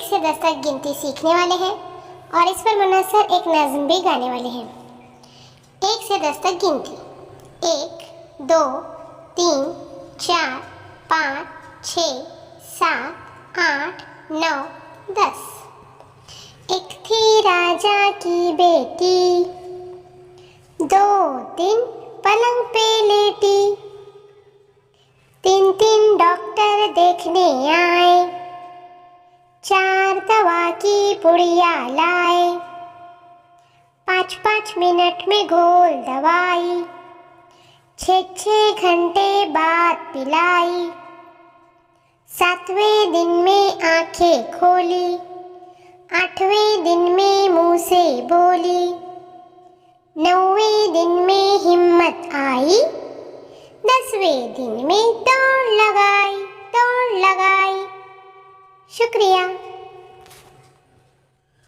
से 10 तक गिनती सीखने वाले हैं और इस पर मुनस्सर एक नज़्म भी गाने वाले हैं। 1 से 10 तक गिनती। 1, 2, 3, 4, 5, 6, 7, 8, 9, 10। एक थी राजा की बेटी, 2 दिन पलंग पे लेटी। 3 डॉक्टर देखने आए, 4 दवा की पुड़िया लाए। 5 मिनट में घोल दवाई, 6 घंटे बाद पिलाई। 7वें दिन में आंखें खोली, 8वें दिन में मुंह से बोली। 9वें दिन में हिम्मत आई, 10वें दिन में दौड़ लगाई। शुक्रिया।